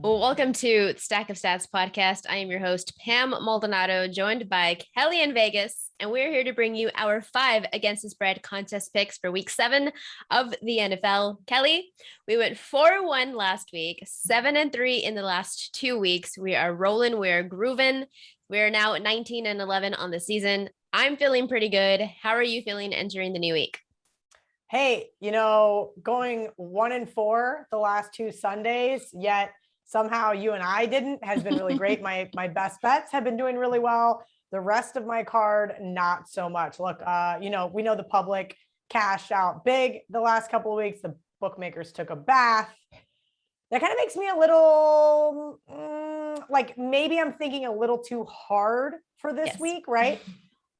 Well, welcome to Stack of Stats podcast. I am your host, Pam Maldonado, joined by Kelly in Vegas, and we're here to bring you our 5 against the spread contest picks for week 7 of the NFL. Kelly, we went 4-1 last week, 7-3 in the last 2 weeks. We are rolling, we're grooving. We're now at 19-11 on the season. I'm feeling pretty good. How are you feeling entering the new week? Hey, going 1-4 the last 2 Sundays, yet somehow you and I didn't, has been really great. My best bets have been doing really well. The rest of my card, not so much. Look, we know the public cashed out big the last couple of weeks. The bookmakers took a bath. That kind of makes me a little like maybe I'm thinking a little too hard for this week, right?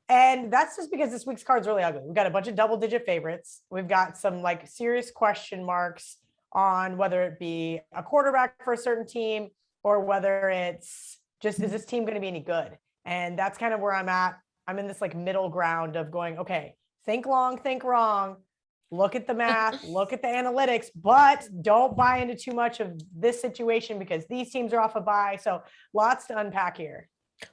And that's just because this week's card's really ugly. We've got a bunch of double-digit favorites. We've got some like serious question marks on whether it be a quarterback for a certain team or whether it's just, is this team going to be any good? And that's kind of where I'm at. I'm in this like middle ground of going, okay, think long, think wrong, look at the math, look at the analytics, but don't buy into too much of this situation because these teams are off a bye. So lots to unpack here.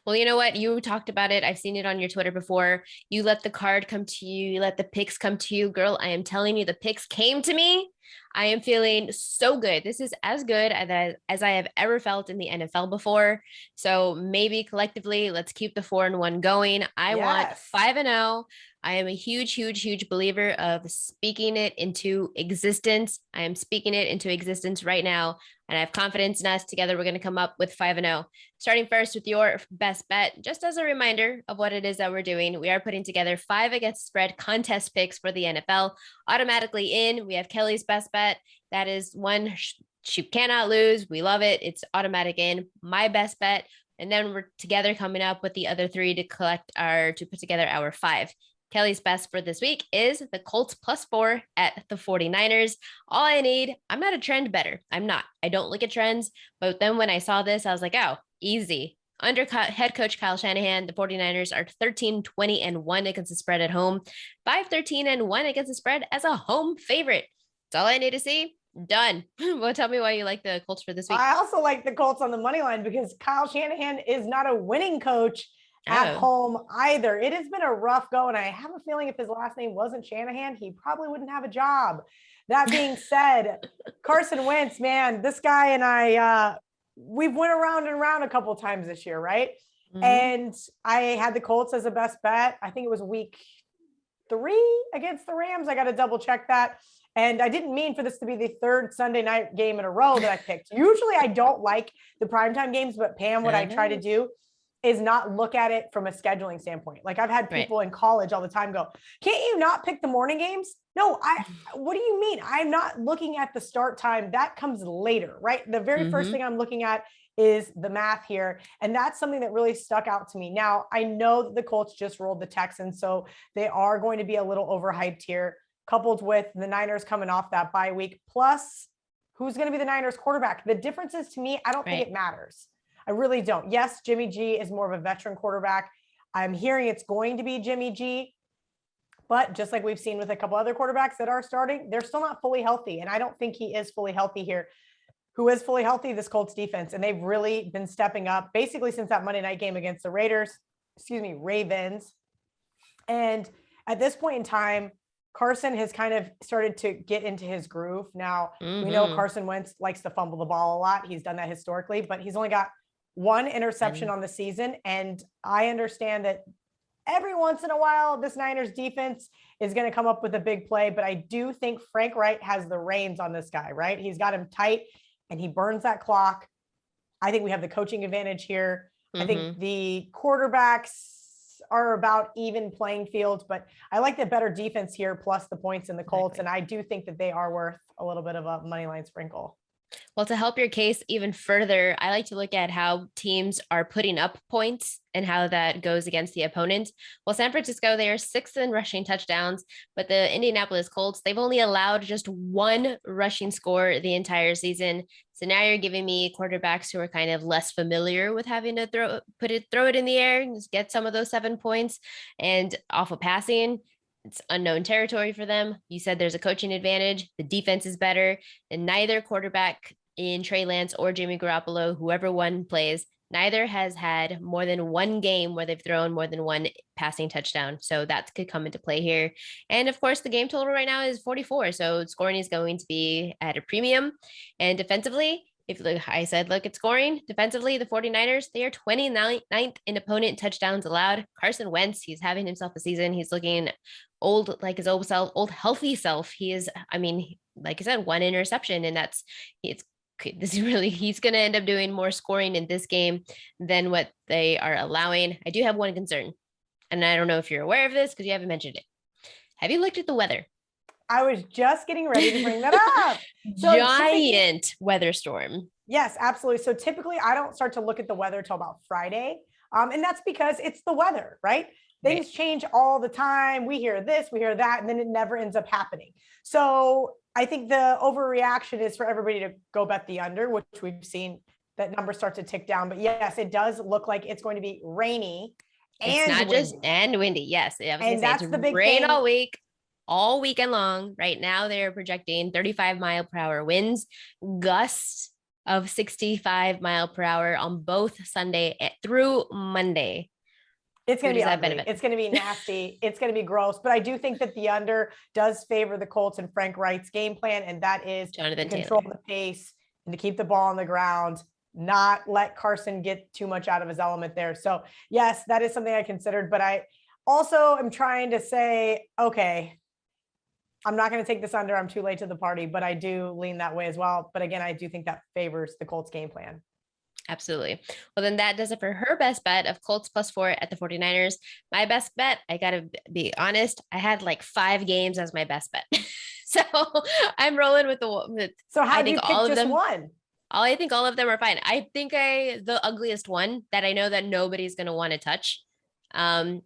Well, you know what? You talked about it. I've seen it on your Twitter before. You let the card come to you. You let the picks come to you. Girl, I am telling you, the picks came to me. I am feeling so good. This is as good as I have ever felt in the NFL before. So maybe collectively, let's keep the 4-1 going. I want 5-0. I am a huge believer of speaking it into existence. I am speaking it into existence right now. And I have confidence in us. Together, we're going to come up with 5-0. Starting first with your best bet, just as a reminder of what it is that we're doing, we are putting together 5 against spread contest picks for the NFL. Automatically in, we have Kelly's best bet. That is one she cannot lose. We love it. It's automatic in. My best bet. And then we're together coming up with the other 3 to put together our 5. Kelly's best for this week is the Colts +4 at the 49ers. All I need, I'm not a trend better. I'm not. I don't look at trends. But then when I saw this, I was like, oh, easy. Under head coach Kyle Shanahan, the 49ers are 13-20-1 against the spread at home, 5-13-1 against the spread as a home favorite. That's all I need to see. Done. Well, tell me why you like the Colts for this week. I also like the Colts on the money line because Kyle Shanahan is not a winning coach at home either. It has been a rough go, and I have a feeling if his last name wasn't Shanahan, he probably wouldn't have a job. That being said, Carson Wentz, man, this guy and I, we've went around and around a couple of times this year, right? Mm-hmm. And I had the Colts as a best bet. I think it was week 3 against the Rams. I got to double check that. And I didn't mean for this to be the 3rd Sunday night game in a row that I picked. Usually I don't like the primetime games, but Pam, what I try to do is not look at it from a scheduling standpoint. Like I've had people in college all the time go, can't you not pick the morning games? No, what do you mean? I'm not looking at the start time. That comes later, right? The very first thing I'm looking at is the math here. And that's something that really stuck out to me. Now, I know that the Colts just rolled the Texans, so they are going to be a little overhyped here, coupled with the Niners coming off that bye week. Plus, who's going to be the Niners quarterback? The difference is, to me, I don't think it matters. I really don't. Yes, Jimmy G is more of a veteran quarterback. I'm hearing it's going to be Jimmy G, but just like we've seen with a couple other quarterbacks that are starting, they're still not fully healthy. And I don't think he is fully healthy here. Who is fully healthy? This Colts defense. And they've really been stepping up basically since that Monday night game against the Ravens. And at this point in time, Carson has kind of started to get into his groove. Now, we know Carson Wentz likes to fumble the ball a lot. He's done that historically, but he's only got 1 interception on the season. And I understand that every once in a while, this Niners defense is going to come up with a big play, but I do think Frank Reich has the reins on this guy, right? He's got him tight and he burns that clock. I think we have the coaching advantage here. I think the quarterbacks are about even playing field, but I like the better defense here, plus the points in the Colts. And I do think that they are worth a little bit of a money line sprinkle. Well, to help your case even further, I like to look at how teams are putting up points and how that goes against the opponent. Well, San Francisco, they are 6th in rushing touchdowns, but the Indianapolis Colts, they've only allowed just 1 rushing score the entire season. So now you're giving me quarterbacks who are kind of less familiar with having to throw it in the air and just get some of those 7 points and off of passing. It's unknown territory for them. You said there's a coaching advantage. The defense is better, and neither quarterback in Trey Lance or Jimmy Garoppolo, whoever one plays, neither has had more than one game where they've thrown more than one passing touchdown. So that could come into play here. And of course, the game total right now is 44. So scoring is going to be at a premium. And defensively, if I said, look at scoring defensively, the 49ers, they are 29th in opponent touchdowns allowed. Carson Wentz, he's having himself a season. He's looking old, like his old self, old healthy self. He is, I mean, like I said, one interception, and it's this is really, he's going to end up doing more scoring in this game than what they are allowing. I do have one concern, and I don't know if you're aware of this because you haven't mentioned it. Have you looked at the weather? I was just getting ready to bring that up. So giant weather storm. Yes, absolutely. So typically I don't start to look at the weather till about Friday. And that's because it's the weather, right? Things change all the time. We hear this, we hear that, and then it never ends up happening. So I think the overreaction is for everybody to go bet the under, which we've seen that number start to tick down. But yes, it does look like it's going to be rainy and not windy. Just and windy. Yes. And that's the big rain thing. all week, all weekend long. Right now they're projecting 35 mile per hour winds, gusts of 65 mile per hour on both Sunday through Monday. It's going to be ugly. It's going to be nasty. It's going to be gross. But I do think that the under does favor the Colts and Frank Wright's game plan. And that is to control the pace and to keep the ball on the ground, not let Carson get too much out of his element there. So yes, that is something I considered. But I also am trying to say, okay, I'm not going to take this under. I'm too late to the party, but I do lean that way as well. But again, I do think that favors the Colts game plan. Absolutely. Well, then that does it for her best bet of Colts +4 at the 49ers. My best bet, I got to be honest, I had like 5 games as my best bet. So I'm rolling with so how do you pick just one? I think all of them are fine. I think the ugliest one that I know that nobody's going to want to touch.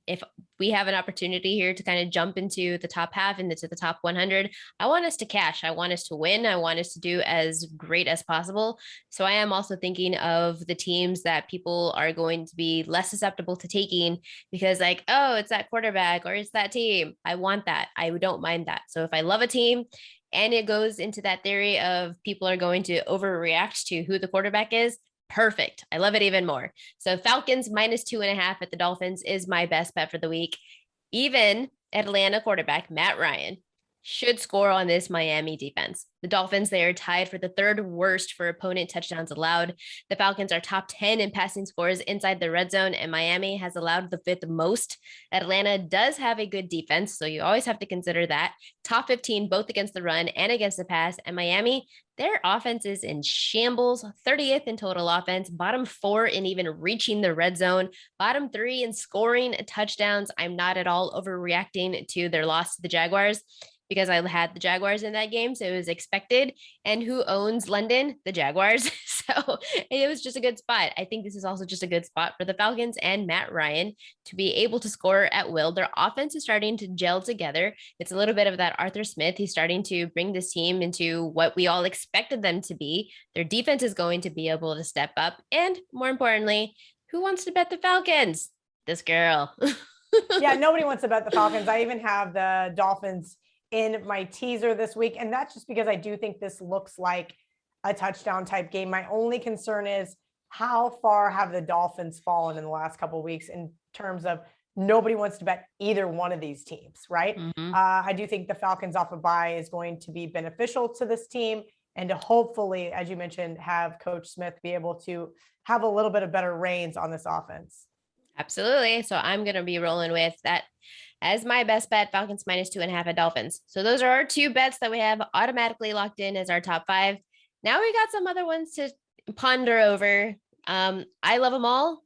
If we have an opportunity here to kind of jump into the top half and into the top 100, I want us to cash. I want us to win. I want us to do as great as possible. So I am also thinking of the teams that people are going to be less susceptible to taking because like, oh, it's that quarterback or it's that team. I want that. I don't mind that. So if I love a team and it goes into that theory of people are going to overreact to who the quarterback is, perfect. I love it even more. So Falcons -2.5 at the Dolphins is my best bet for the week. Even Atlanta quarterback Matt Ryan should score on this Miami defense. The Dolphins, they are tied for the 3rd worst for opponent touchdowns allowed. The Falcons are top 10 in passing scores inside the red zone, and Miami has allowed the 5th most. Atlanta does have a good defense, so you always have to consider that. Top 15, both against the run and against the pass. And Miami, their offense is in shambles, 30th in total offense, bottom 4 in even reaching the red zone, bottom 3 in scoring touchdowns. I'm not at all overreacting to their loss to the Jaguars, because I had the Jaguars in that game, so it was expected. And who owns London? The Jaguars. So it was just a good spot. I think this is also just a good spot for the Falcons and Matt Ryan to be able to score at will. Their offense is starting to gel together. It's a little bit of that Arthur Smith. He's starting to bring this team into what we all expected them to be. Their defense is going to be able to step up. And more importantly, who wants to bet the Falcons? This girl. Yeah, nobody wants to bet the Falcons. I even have the Dolphins in my teaser this week. And that's just because I do think this looks like a touchdown type game. My only concern is how far have the Dolphins fallen in the last couple of weeks in terms of nobody wants to bet either one of these teams, right? Mm-hmm. I do think the Falcons off a bye is going to be beneficial to this team and to hopefully, as you mentioned, have Coach Smith be able to have a little bit of better reins on this offense. Absolutely. So I'm going to be rolling with that as my best bet, Falcons -2.5 at Dolphins. So those are our 2 bets that we have automatically locked in as our top 5. Now we got some other ones to ponder over. I love them all.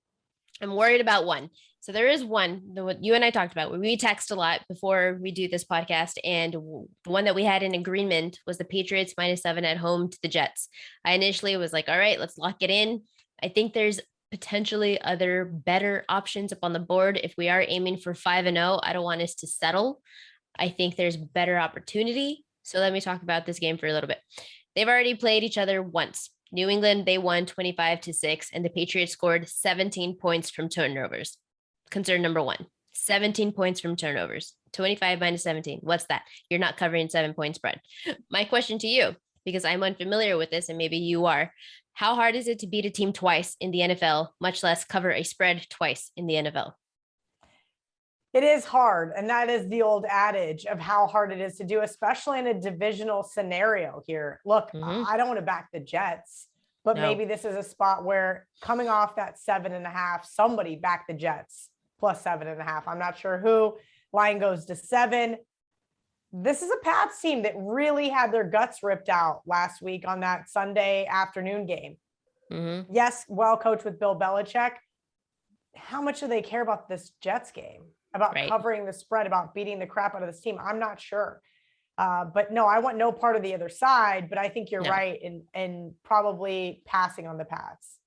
I'm worried about one. So there is one, what you and I talked about, we text a lot before we do this podcast. And the one that we had in agreement was the Patriots -7 at home to the Jets. I initially was like, all right, let's lock it in. I think there's potentially other better options up on the board. If we are aiming for 5-0, I don't want us to settle. I think there's better opportunity. So let me talk about this game for a little bit. They've already played each other once. New England, they won 25-6, and the Patriots scored 17 points from turnovers. Concern number 1, 17 points from turnovers. 25 minus 17. What's that? You're not covering 7-point spread. My question to you, because I'm unfamiliar with this and maybe you are, how hard is it to beat a team twice in the NFL, much less cover a spread twice in the NFL? It is hard. And that is the old adage of how hard it is to do, especially in a divisional scenario here. Look, I don't want to back the Jets, but maybe this is a spot where coming off that 7.5, somebody back the Jets plus 7.5. I'm not sure who. Line goes to 7. This is a Pats team that really had their guts ripped out last week on that Sunday afternoon game. Yes, well coached with Bill Belichick. How much do they care about this Jets game? About covering the spread, about beating the crap out of this team? I'm not sure. But no, I want no part of the other side, but I think you're right in probably passing on the Pats.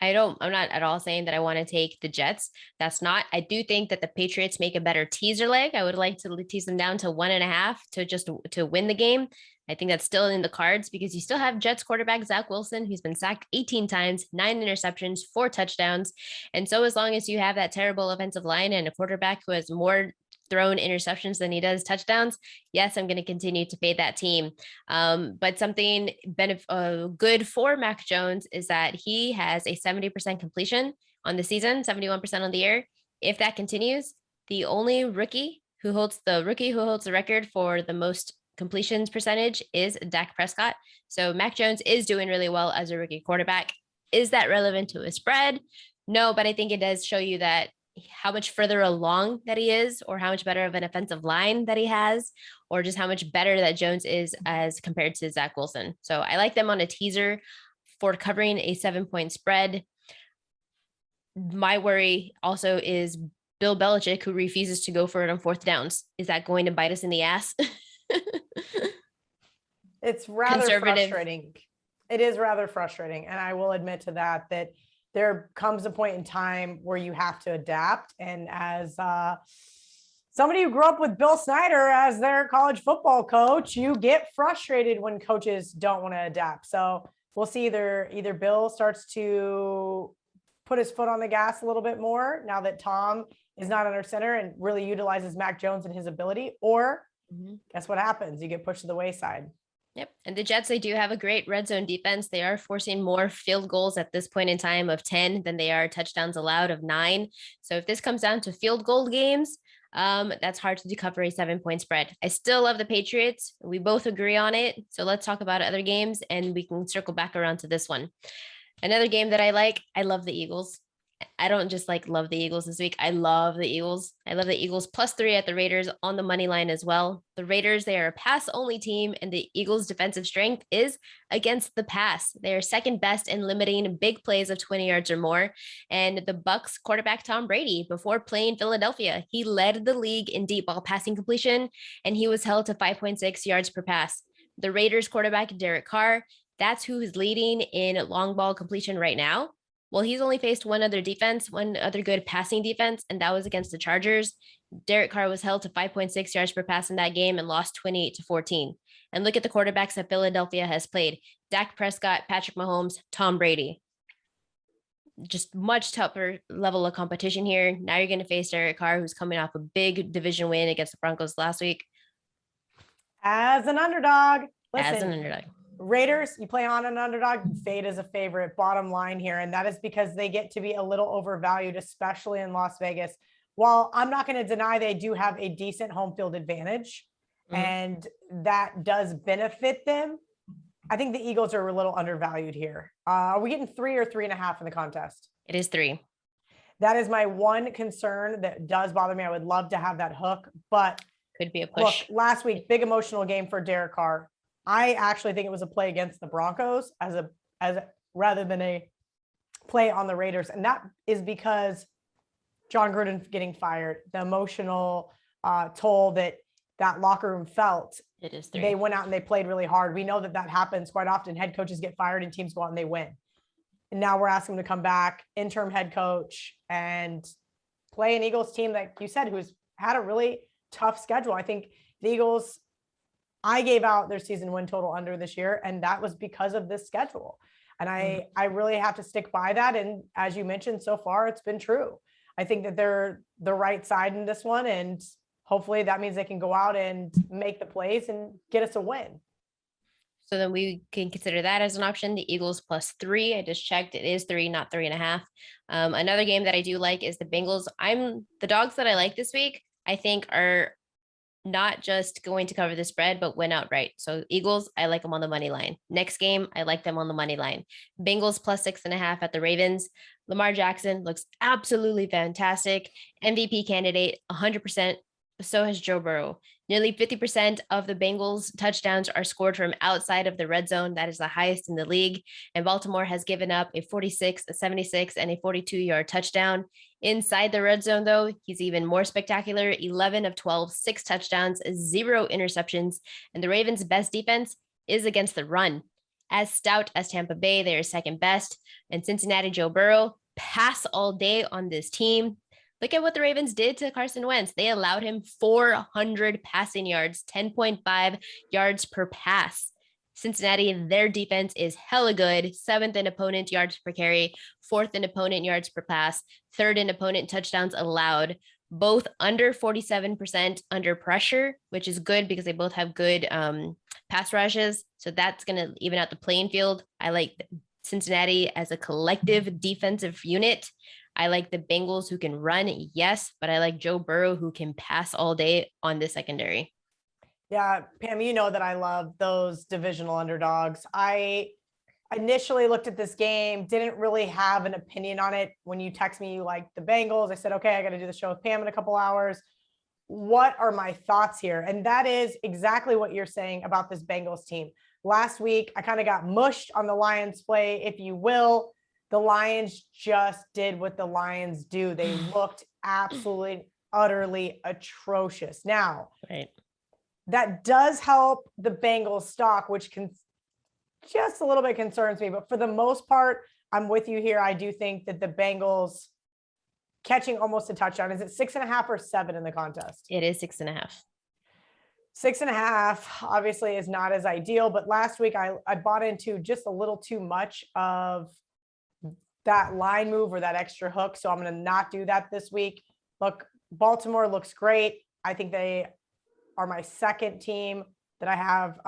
I'm not at all saying that I want to take the Jets. That's not. I do think that the Patriots make a better teaser leg. I would like to tease them down to 1.5 to win the game. I think that's still in the cards because you still have Jets quarterback Zach Wilson, who's been sacked 18 times, 9 interceptions, 4 touchdowns. And so as long as you have that terrible offensive line and a quarterback who has more thrown interceptions than he does touchdowns, yes, I'm going to continue to fade that team. But something good for Mac Jones is that he has a 70% completion on the season, 71% on the year. If that continues, the only rookie who holds the record for the most completions percentage is Dak Prescott. So Mac Jones is doing really well as a rookie quarterback. Is that relevant to a spread? No, but I think it does show you that how much further along that he is, or how much better of an offensive line that he has, or just how much better that Jones is as compared to Zach Wilson. So I like them on a teaser for covering a 7-point spread. My worry also is Bill Belichick, who refuses to go for it on 4th downs. Is that going to bite us in the ass? It's rather frustrating. It is rather frustrating. And I will admit to that there comes a point in time where you have to adapt. And as somebody who grew up with Bill Snyder as their college football coach, you get frustrated when coaches don't want to adapt. So we'll see either Bill starts to put his foot on the gas a little bit more now that Tom is not under center and really utilizes Mac Jones and his ability, or guess what happens? You get pushed to the wayside. Yep. And the Jets, they do have a great red zone defense. They are forcing more field goals at this point in time of 10 than they are touchdowns allowed of 9. So if this comes down to field goal games, that's hard to cover a 7-point spread. I still love the Patriots. We both agree on it. So let's talk about other games and we can circle back around to this one. Another game that I love the Eagles. I don't just love the Eagles this week. I love the Eagles. I love the Eagles +3 at the Raiders on the money line as well. The Raiders, they are a pass only team, and the Eagles' defensive strength is against the pass. They are second best in limiting big plays of 20 yards or more. And the Bucs quarterback Tom Brady, before playing Philadelphia, he led the league in deep ball passing completion, and he was held to 5.6 yards per pass. The Raiders quarterback Derek Carr, that's who is leading in long ball completion right now. Well, he's only faced one other good passing defense, and that was against the Chargers. Derek Carr was held to 5.6 yards per pass in that game and lost 28-14. And look at the quarterbacks that Philadelphia has played: Dak Prescott, Patrick Mahomes, Tom Brady. Just much tougher level of competition here. Now you're going to face Derek Carr, who's coming off a big division win against the Broncos last week. As an underdog. Listen, Raiders, you play on an underdog, fade as a favorite, bottom line here. And that is because they get to be a little overvalued, especially in Las Vegas. While I'm not going to deny they do have a decent home field advantage, and that does benefit them, I think the Eagles are a little undervalued here. Are we getting 3 or 3.5 in the contest? It is 3. That is my one concern that does bother me. I would love to have that hook, but could be a push. Look, last week, big emotional game for Derek Carr. I actually think it was a play against the Broncos as rather than a play on the Raiders. And that is because John Gruden getting fired, the emotional toll that locker room felt. It is 3. They went out and they played really hard. We know that happens quite often. Head coaches get fired and teams go out and they win. And now we're asking them to come back, interim head coach, and play an Eagles team, like you said, who's had a really tough schedule. I think the Eagles, I gave out their season win total under this year, and that was because of this schedule. And I really have to stick by that. And as you mentioned, so far, it's been true. I think that they're the right side in this one. And hopefully that means they can go out and make the plays and get us a win. So then we can consider that as an option. The Eagles +3. I just checked. It is 3, not 3.5. Another game that I do like is the Bengals. The dogs that I like this week, I think, are not just going to cover the spread, but win outright. So Eagles, I like them on the money line. Next game, I like them on the money line. Bengals +6.5 at the Ravens. Lamar Jackson looks absolutely fantastic. MVP candidate, 100%. So has Joe Burrow. Nearly 50% of the Bengals touchdowns are scored from outside of the red zone. That is the highest in the league. And Baltimore has given up a 46, a 76, and a 42-yard touchdown. Inside the red zone, though, he's even more spectacular. 11 of 12, 6 touchdowns, 0 interceptions. And the Ravens' best defense is against the run. As stout as Tampa Bay, they are second best. And Cincinnati, Joe Burrow, pass all day on this team. Look at what the Ravens did to Carson Wentz. They allowed him 400 passing yards, 10.5 yards per pass. Cincinnati, their defense is hella good. 7th in opponent yards per carry, 4th in opponent yards per pass, 3rd in opponent touchdowns allowed, both under 47% under pressure, which is good because they both have good pass rushes. So that's going to even out the playing field. I like Cincinnati as a collective defensive unit. I like the Bengals who can run, yes, but I like Joe Burrow who can pass all day on the secondary. Yeah, Pam, you know that I love those divisional underdogs. I initially looked at this game, didn't really have an opinion on it. When you text me, you like the Bengals, I said, okay, I got to do the show with Pam in a couple hours. What are my thoughts here? And that is exactly what you're saying about this Bengals team. Last week, I kind of got mushed on the Lions play, if you will. The Lions just did what the Lions do. They looked absolutely, utterly atrocious. Now, right, that does help the Bengals stock, which can just a little bit concerns me. But for the most part, I'm with you here. I do think that the Bengals catching almost a touchdown. Is it 6.5 or 7 in the contest? It is 6.5. 6.5 obviously is not as ideal. But last week I bought into just a little too much of that line move or that extra hook. So I'm going to not do that this week. Look, Baltimore looks great. I think they are my second team that I have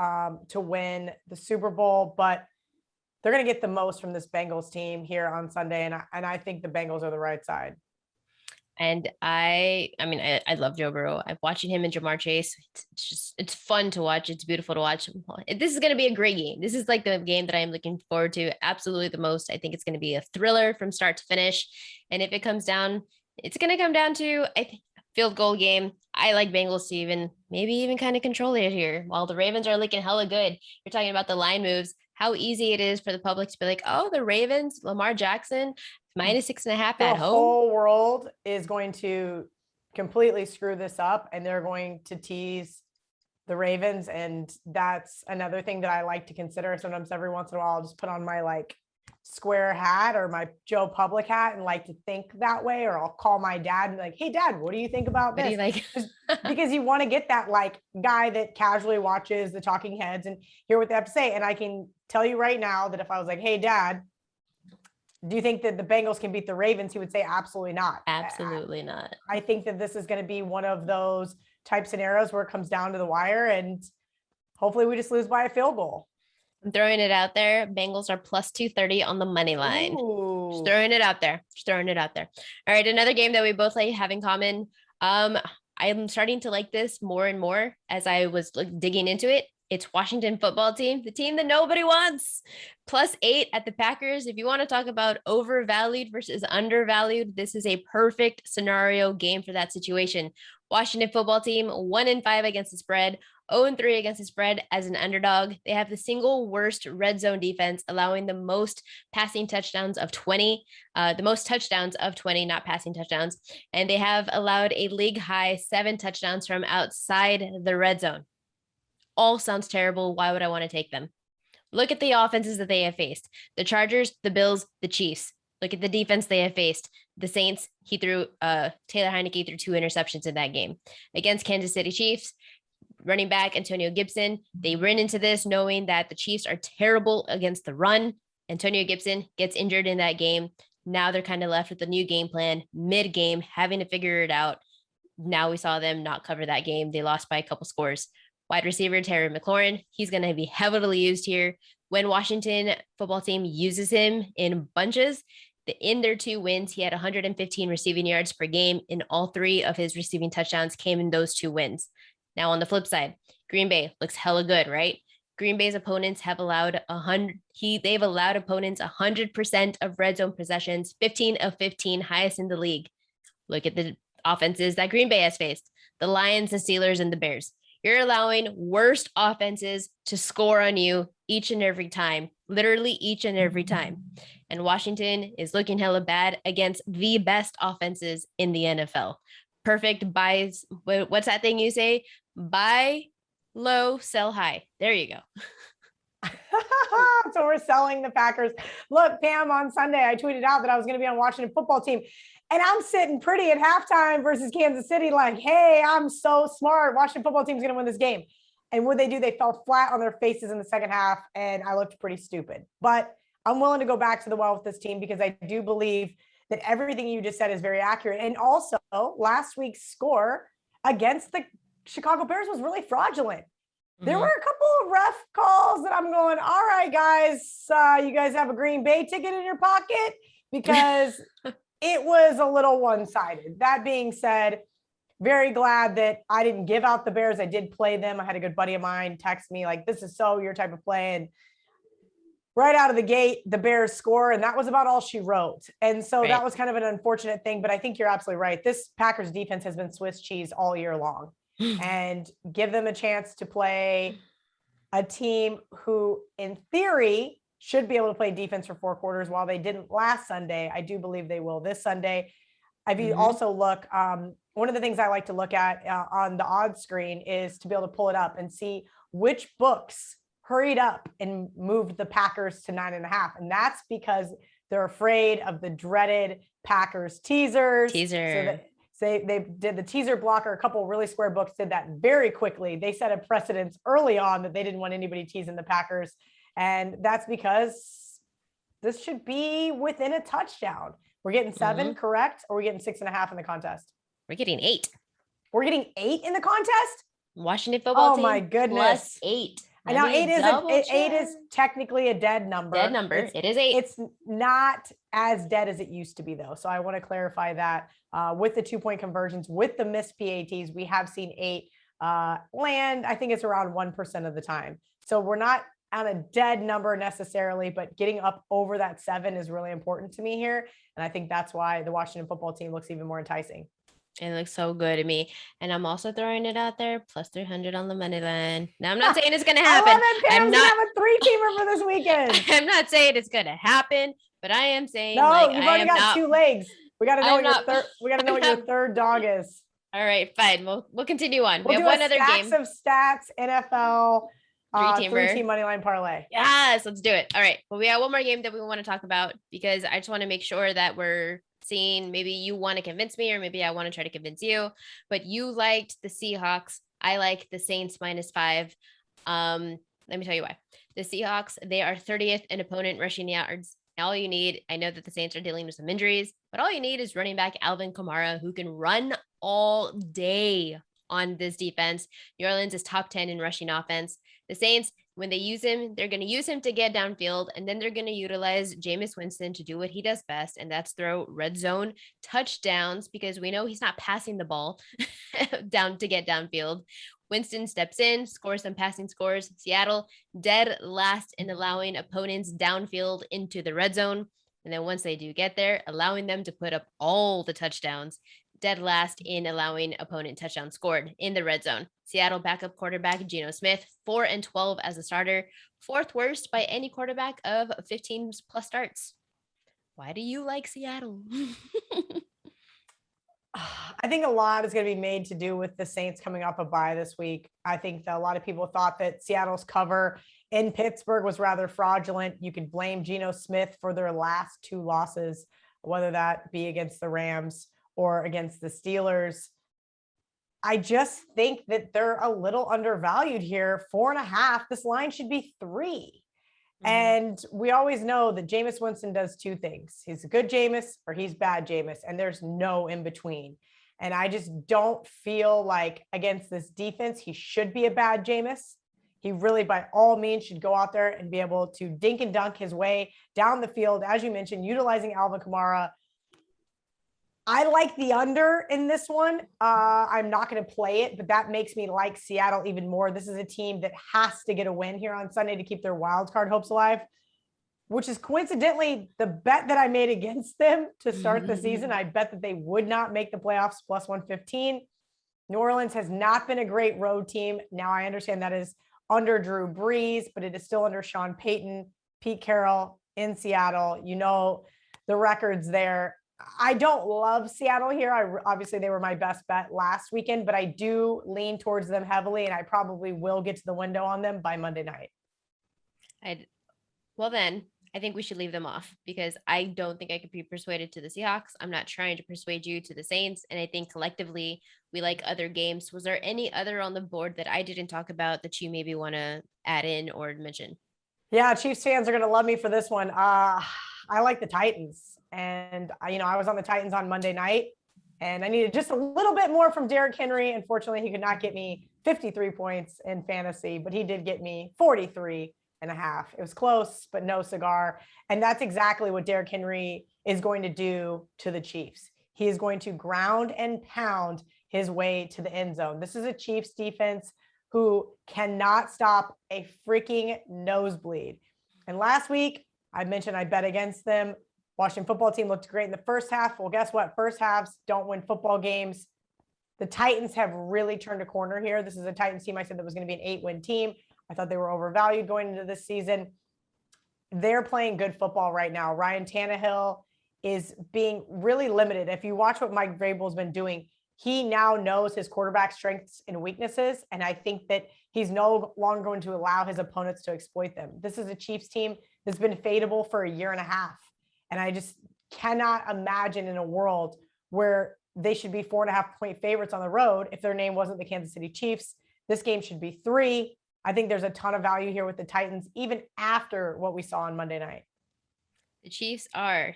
to win the Super Bowl, but they're going to get the most from this Bengals team here on Sunday. And I think the Bengals are the right side. And I love Joe Burrow. I'm watching him and Jamar Chase. It's fun to watch. It's beautiful to watch. This is going to be a great game. This is like the game that I'm looking forward to absolutely the most. I think it's going to be a thriller from start to finish. And if it comes down, it's going to come down to, I think, field goal game. I like Bengals to maybe kind of control it here. While the Ravens are looking hella good. You're talking about the line moves, how easy it is for the public to be like, oh, the Ravens, Lamar Jackson, -6.5 at home. The whole world is going to completely screw this up, and they're going to tease the Ravens. And that's another thing that I like to consider. Sometimes every once in a while, I'll just put on my like square hat or my Joe Public hat and like to think that way. Or I'll call my dad and be like, hey dad, what do you think about this? What do you like? Because you want to get that like guy that casually watches the talking heads and hear what they have to say. And I can tell you right now that if I was like, hey dad, do you think that the Bengals can beat the Ravens? He would say, absolutely not. Absolutely not. I think that this is going to be one of those type scenarios where it comes down to the wire, and hopefully we just lose by a field goal. I'm throwing it out there. Bengals are +230 on the money line. Ooh. Just throwing it out there. All right. Another game that we both have in common. I'm starting to like this more and more as I was digging into it. It's Washington football team, the team that nobody wants. +8 at the Packers. If you want to talk about overvalued versus undervalued, this is a perfect scenario game for that situation. Washington football team, 1-5 against the spread, 0-3 against the spread as an underdog. They have the single worst red zone defense, allowing the most passing touchdowns of 20, the most touchdowns of 20, not passing touchdowns. And they have allowed a league high 7 touchdowns from outside the red zone. All sounds terrible. Why would I want to take them? Look at the offenses that they have faced. The Chargers, the Bills, the Chiefs. Look at the defense they have faced. The Saints, Taylor Heineke threw 2 interceptions in that game. Against Kansas City Chiefs, running back Antonio Gibson, they ran into this knowing that the Chiefs are terrible against the run. Antonio Gibson gets injured in that game. Now they're kind of left with a new game plan mid-game, having to figure it out. Now we saw them not cover that game. They lost by a couple scores. Wide receiver Terry McLaurin, he's going to be heavily used here. When Washington football team uses him in bunches, in their 2 wins, he had 115 receiving yards per game, and all 3 of his receiving touchdowns came in those 2 wins. Now on the flip side, Green Bay looks hella good, right? Green Bay's opponents have allowed they've allowed opponents 100% of red zone possessions, 15 of 15, highest in the league. Look at the offenses that Green Bay has faced: the Lions, the Steelers, and the Bears. You're allowing worst offenses to score on you each and every time, literally each and every time. And Washington is looking hella bad against the best offenses in the NFL. Perfect buys. What's that thing you say? Buy low, sell high. There you go. So we're selling the Packers. Look, Pam, on Sunday, I tweeted out that I was going to be on Washington football team. And I'm sitting pretty at halftime versus Kansas City like, hey, I'm so smart. Washington football team's going to win this game. And what they do, they fell flat on their faces in the second half, and I looked pretty stupid. But I'm willing to go back to the well with this team because I do believe that everything you just said is very accurate. And also, last week's score against the Chicago Bears was really fraudulent. There were a couple of ref calls that I'm going, all right, guys, you guys have a Green Bay ticket in your pocket, because it was a little one-sided. That being said, very glad that I didn't give out the Bears. I did play them. I had a good buddy of mine text me like, this is so your type of play. And right out of the gate, the Bears score, and that was about all she wrote. And so that was kind of an unfortunate thing, but I think you're absolutely right. This Packers defense has been Swiss cheese all year long. And give them a chance to play a team who, in theory, should be able to play defense for 4 quarters. While they didn't last Sunday, I do believe they will this Sunday. Also look, one of the things I like to look at on the odds screen is to be able to pull it up and see which books hurried up and moved the Packers to 9.5. And that's because they're afraid of the dreaded Packers teasers. So they did the teaser blocker. A couple of really square books did that very quickly. They set a precedence early on that they didn't want anybody teasing the Packers. And that's because this should be within a touchdown. We're getting 7, correct? Or we're getting 6.5 in the contest? We're getting 8. We're getting 8 in the contest? Washington football team. Oh my goodness. Plus 8. And now 8 is technically a dead number. It is 8. It's not as dead as it used to be, though. So I want to clarify that with the 2-point conversions, with the missed PATs, we have seen 8 land. I think it's around 1% of the time. So we're not on a dead number necessarily, but getting up over that 7 is really important to me here. And I think that's why the Washington football team looks even more enticing. It looks so good to me. And I'm also throwing it out there, plus 300 on the money line. Now, I'm not saying it's going to happen. I'm not have a 3-teamer for this weekend. I'm not saying it's going to happen, but I am saying, no, you've already got 2 legs. We got to know what your third dog is. All right, fine. We'll continue on. We have one other game. Of stats, NFL, 3-team money line parlay. Yes, let's do it. All right. Well, we have one more game that we want to talk about, because I just want to make sure that we're seeing, maybe you want to convince me, or maybe I want to try to convince you, but you liked the Seahawks. I like the Saints -5. Let me tell you why. The Seahawks, they are 30th in opponent rushing yards. All you need, I know that the Saints are dealing with some injuries, but all you need is running back Alvin Kamara, who can run all day on this defense. New Orleans is top 10 in rushing offense. The Saints, when they use him, they're going to use him to get downfield, and then they're going to utilize Jameis Winston to do what he does best, and that's throw red zone touchdowns, because we know he's not passing the ball down to get downfield. Winston steps in, scores some passing scores. Seattle, dead last in allowing opponents downfield into the red zone. And then once they do get there, allowing them to put up all the touchdowns. Dead last in allowing opponent touchdowns scored in the red zone. Seattle backup quarterback Geno Smith, 4-12 as a starter, 4th worst by any quarterback of 15 plus starts. Why do you like Seattle? I think a lot is going to be made to do with the Saints coming off a bye this week. I think that a lot of people thought that Seattle's cover in Pittsburgh was rather fraudulent. You could blame Geno Smith for their last 2 losses, whether that be against the Rams or against the Steelers. I just think that they're a little undervalued here. 4.5. This line should be 3. And we always know that Jameis Winston does two things. He's a good Jameis or he's bad Jameis, and there's no in between. And I just don't feel like against this defense, he should be a bad Jameis. He really, by all means, should go out there and be able to dink and dunk his way down the field, as you mentioned, utilizing Alvin Kamara. I like the under in this one. I'm not going to play it, but that makes me like Seattle even more. This is a team that has to get a win here on Sunday to keep their wild card hopes alive, which is coincidentally the bet that I made against them to start the season. I bet that they would not make the playoffs, plus 115. New Orleans has not been a great road team. Now I understand that is under Drew Brees, but it is still under Sean Payton, Pete Carroll in Seattle. You know, the records there. I don't love Seattle here. Obviously they were my best bet last weekend, but I do lean towards them heavily, and I probably will get to the window on them by Monday night. Well, then I think we should leave them off because I don't think I could be persuaded to the Seahawks. I'm not trying to persuade you to the Saints. And I think collectively we like other games. Was there any other on the board that I didn't talk about that you maybe want to add in or mention? Yeah, Chiefs fans are going to love me for this one. I like the Titans. And, I was on the Titans on Monday night, and I needed just a little bit more from Derrick Henry. Unfortunately, he could not get me 53 points in fantasy, but he did get me 43 and a half. It was close, but no cigar. And that's exactly what Derrick Henry is going to do to the Chiefs. He is going to ground and pound his way to the end zone. This is a Chiefs defense who cannot stop a freaking nosebleed. And last week, I mentioned I bet against them. Washington football team looked great in the first half. Well, guess what? First halves don't win football games. The Titans have really turned a corner here. This is a Titans team I said that was going to be an 8-win team. I thought they were overvalued going into this season. They're playing good football right now. Ryan Tannehill is being really limited. If you watch what Mike Vrabel's been doing, he now knows his quarterback strengths and weaknesses. And I think that he's no longer going to allow his opponents to exploit them. This is a Chiefs team that's been fadeable for a year and a half. And I just cannot imagine in a world where they should be 4.5-point favorites on the road if their name wasn't the Kansas City Chiefs. This game should be 3. I think there's a ton of value here with the Titans, even after what we saw on Monday night. The Chiefs are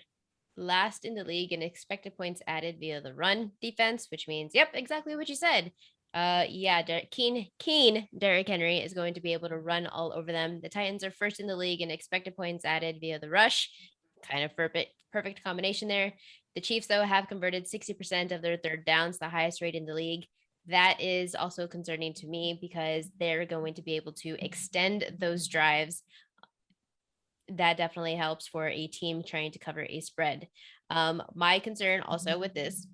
last in the league in expected points added via the run defense, which means, yep, exactly what you said. Keen Derrick Henry is going to be able to run all over them. The Titans are first in the league in expected points added via the rush. Kind of perfect combination there. The Chiefs, though, have converted 60% of their third downs, the highest rate in the league. That is also concerning to me because they're going to be able to extend those drives. That definitely helps for a team trying to cover a spread. My concern also with this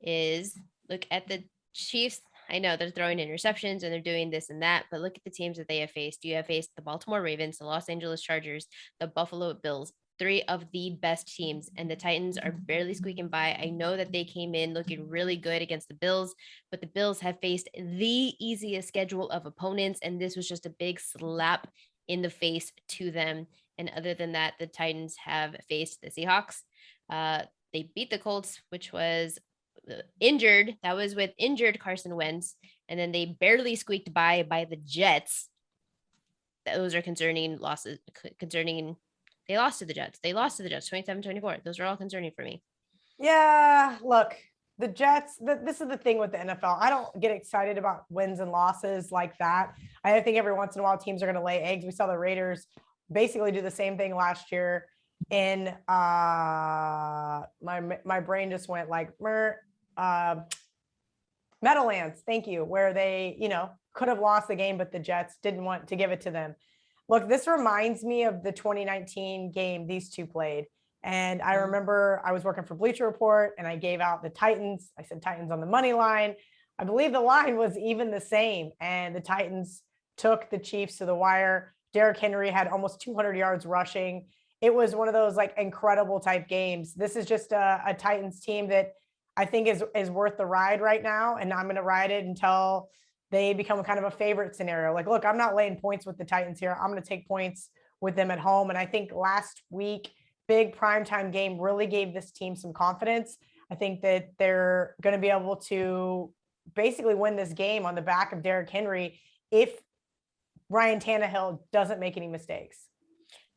is look at the Chiefs. I know they're throwing interceptions and they're doing this and that, but look at the teams that they have faced. You have faced the Baltimore Ravens, the Los Angeles Chargers, the Buffalo Bills, 3 of the best teams, and the Titans are barely squeaking by. I know that they came in looking really good against the Bills, but the Bills have faced the easiest schedule of opponents, and this was just a big slap in the face to them. And other than that, the Titans have faced the Seahawks. They beat the Colts, which was injured. That was with injured Carson Wentz, and then they barely squeaked by the Jets. Those are concerning losses. They lost to the Jets. 27-24. Those are all concerning for me. Yeah, look, the Jets, this is the thing with the NFL. I don't get excited about wins and losses like that. I think every once in a while teams are going to lay eggs. We saw the Raiders basically do the same thing last year in my brain just went like Meadowlands. Thank you. Where they, could have lost the game, but the Jets didn't want to give it to them. Look, this reminds me of the 2019 game these two played. And I remember I was working for Bleacher Report and I gave out the Titans. I said Titans on the money line. I believe the line was even the same. And the Titans took the Chiefs to the wire. Derrick Henry had almost 200 yards rushing. It was one of those like incredible type games. This is just a Titans team that I think is worth the ride right now. And I'm going to ride it until they become kind of a favorite scenario. Like, look, I'm not laying points with the Titans here. I'm going to take points with them at home. And I think last week, big primetime game really gave this team some confidence. I think that they're going to be able to basically win this game on the back of Derrick Henry if Ryan Tannehill doesn't make any mistakes.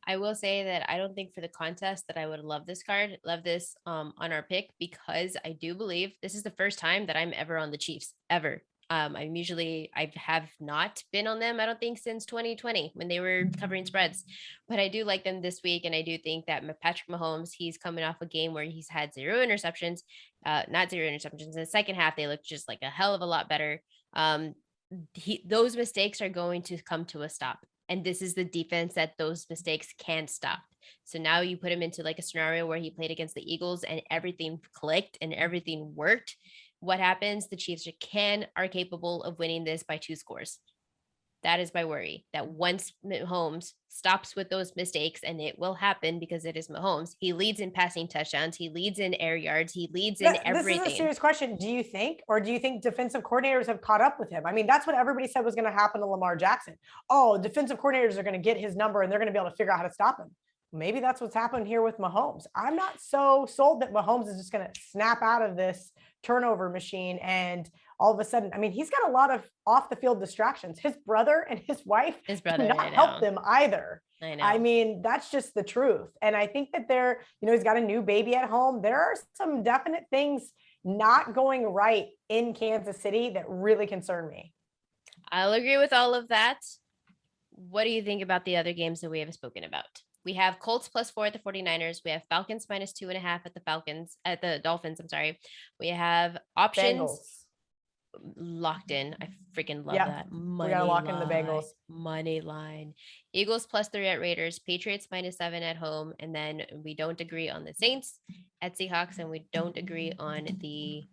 I will say that I don't think for the contest that I would love this card, love this on our pick, because I do believe this is the first time that I'm ever on the Chiefs ever. I have not been on them, I don't think, since 2020 when they were covering spreads, but I do like them this week. And I do think that Patrick Mahomes, he's coming off a game where he's had zero interceptions, not zero interceptions. In the second half, they looked just like a hell of a lot better. Those mistakes are going to come to a stop. And this is the defense that those mistakes can stop. So now you put him into like a scenario where he played against the Eagles and everything clicked and everything worked. What happens? The Chiefs are capable of winning this by 2 scores. That is my worry, that once Mahomes stops with those mistakes, and it will happen because it is Mahomes, he leads in passing touchdowns, he leads in air yards, he leads in everything. This is a serious question. Do you think defensive coordinators have caught up with him? I mean, that's what everybody said was going to happen to Lamar Jackson. Oh, defensive coordinators are going to get his number and they're going to be able to figure out how to stop him. Maybe that's what's happened here with Mahomes. I'm not so sold that Mahomes is just going to snap out of this turnover machine and all of a sudden, I mean, he's got a lot of off the field distractions. His brother and his wife do not help them either. I know. I mean, that's just the truth. And I think that he's got a new baby at home. There are some definite things not going right in Kansas City that really concern me. I'll agree with all of that. What do you think about the other games that we have spoken about? We have Colts +4 at the 49ers. We have Falcons -2.5 at the Dolphins. I'm sorry. We have options. Bengals. Locked in. I freaking love that. We gotta lock in the Bengals. Money line. Eagles +3 at Raiders. Patriots -7 at home. And then we don't agree on the Saints at Seahawks, and we don't agree on the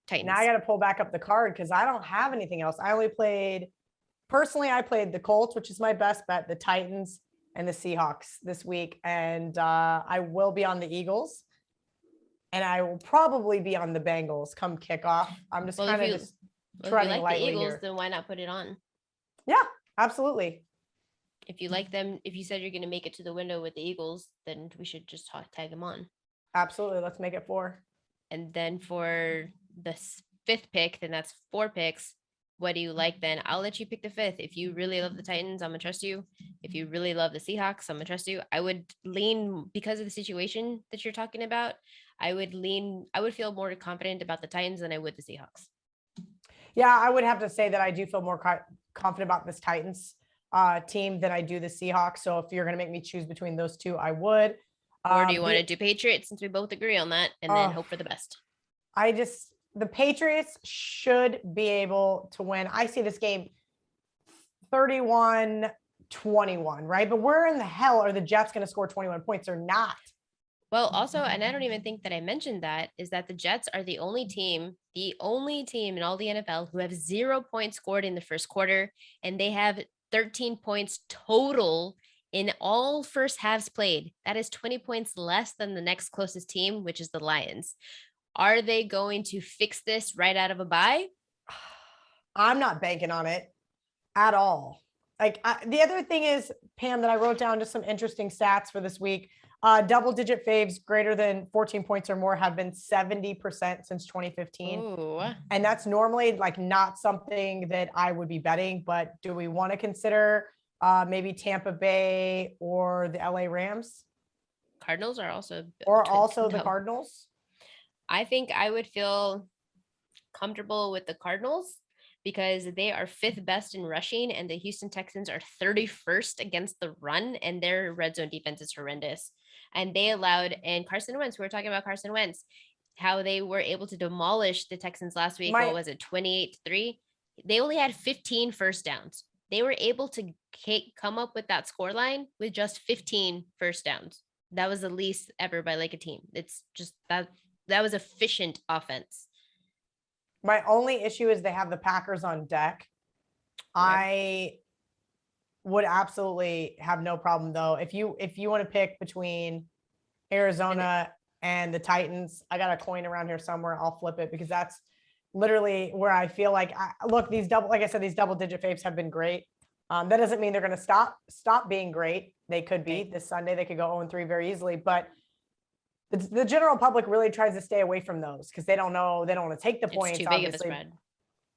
Titans. Now I got to pull back up the card because I don't have anything else. I played the Colts, which is my best bet, the Titans and the Seahawks this week. And I will be on the Eagles. And I will probably be on the Bengals come kickoff. I'm just treading if you like the Eagles, then why not put it on? Yeah, absolutely. If you like them, if you said you're going to make it to the window with the Eagles, then we should just tag them on. Absolutely. Let's make it 4. And then for the 5th pick, then that's 4 picks. What do you like then? I'll let you pick the 5th. If you really love the Titans, I'm going to trust you. If you really love the Seahawks, I'm going to trust you. I would lean, because of the situation that you're talking about, I would feel more confident about the Titans than I would the Seahawks. Yeah, I would have to say that I do feel more confident about this Titans team than I do the Seahawks. So if you're going to make me choose between those two, I would. Or do you want to do Patriots, since we both agree on that, and then hope for the best? The Patriots should be able to win. I see this game 31-21, right? But where in the hell are the Jets going to score 21 points or not? Well, also, and I don't even think that I mentioned that, is that the Jets are the only team in all the NFL who have 0 points scored in the first quarter, and they have 13 points total in all first halves played. That is 20 points less than the next closest team, which is the Lions. Are they going to fix this right out of a bye? I'm not banking on it at all. The other thing is, Pam, that I wrote down just some interesting stats for this week. Double-digit faves greater than 14 points or more have been 70% since 2015. Ooh. And that's normally not something that I would be betting, but do we want to consider maybe Tampa Bay or the LA Rams? Cardinals are also. Or also the Cardinals? I think I would feel comfortable with the Cardinals because they are 5th best in rushing, and the Houston Texans are 31st against the run, and their red zone defense is horrendous. And they allowed, and Carson Wentz, we were talking about Carson Wentz, how they were able to demolish the Texans last week. What was it, 28-3? They only had 15 first downs. They were able to come up with that scoreline with just 15 first downs. That was the least ever by a team. It's just that was efficient offense. My only issue is they have the Packers on deck. Okay. I would absolutely have no problem though. If you want to pick between Arizona and the Titans, I got a coin around here somewhere. I'll flip it because that's literally where I feel like these double-digit faves have been great. That doesn't mean they're going to stop being great. They could be this Sunday. They could go 0-3 very easily, but the general public really tries to stay away from those because they don't know. They don't want to take the points. It's too big of a spread.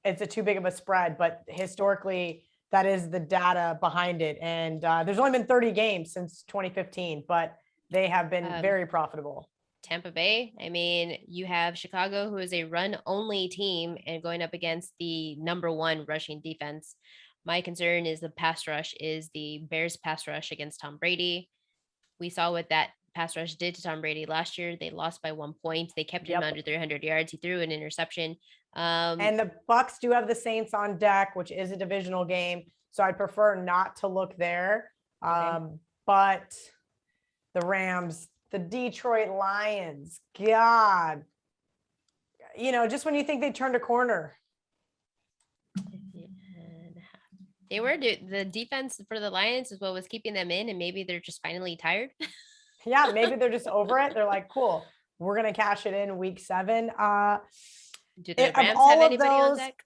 It's too big of a spread, but historically, that is the data behind it. And there's only been 30 games since 2015, but they have been very profitable. Tampa Bay, I mean, you have Chicago, who is a run-only team and going up against the number one rushing defense. My concern is the pass rush is the Bears pass rush against Tom Brady. We saw what that pass rush did to Tom Brady last year. They lost by 1 point. They kept him under 300 yards. He threw an interception. And the Bucks do have the Saints on deck, which is a divisional game. So I'd prefer not to look there. But the Rams, the Detroit Lions, God, just when you think they turned a corner. They were the defense for the Lions is what was keeping them in, and maybe they're just finally tired. Yeah, maybe they're just over it. They're like, cool, we're gonna cash it in week 7. Do the Rams have anybody on deck?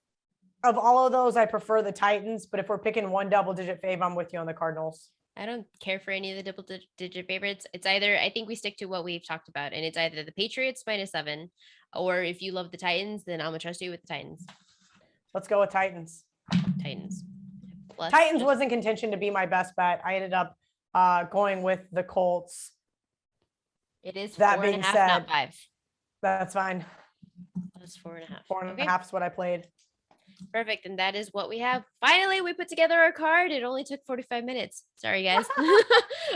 Of all of those, I prefer the Titans, but if we're picking one double-digit fave, I'm with you on the Cardinals. I don't care for any of the double-digit favorites. It's either, I think we stick to what we've talked about, and it's either the Patriots -7, or if you love the Titans, then I'm gonna trust you with the Titans. Let's go with Titans. Titans. Titans was in contention to be my best bet. I ended up going with the Colts. It is that 4.5, being said, not 5. That's fine. That's 4.5. 4.5 is what I played. Perfect. And that is what we have. Finally, we put together our card. It only took 45 minutes. Sorry, guys.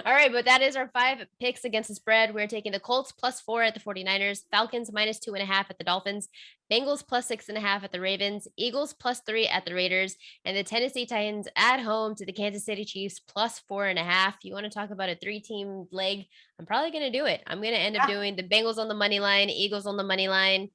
All right. But that is our 5 picks against the spread. We're taking the Colts +4 at the 49ers, Falcons -2.5 at the Dolphins, Bengals +6.5 at the Ravens, Eagles +3 at the Raiders, and the Tennessee Titans at home to the Kansas City Chiefs +4.5. You want to talk about a 3-team leg? I'm probably going to do it. I'm going to end up doing the Bengals on the money line, Eagles on the money line.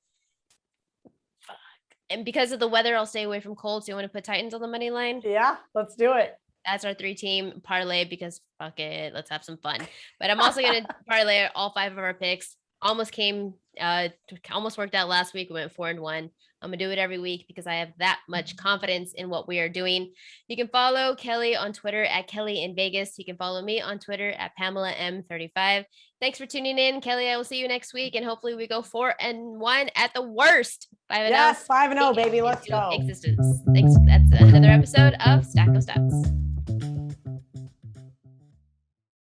And because of the weather, I'll stay away from Colts. You want to put Titans on the money line? Yeah, let's do it. That's our 3-team parlay because fuck it. Let's have some fun. But I'm also going to parlay all 5 of our picks. Almost worked out last week. We went 4-1. I'm going to do it every week because I have that much confidence in what we are doing. You can follow Kelly on Twitter at KellyInVegas. You can follow me on Twitter at PamelaM35. Thanks for tuning in, Kelly. I will see you next week, and hopefully we go 4-1 at the worst. 5-0. Yes, 5-0, baby. Let's go. Existence. Thanks. That's another episode of Stack of Stats.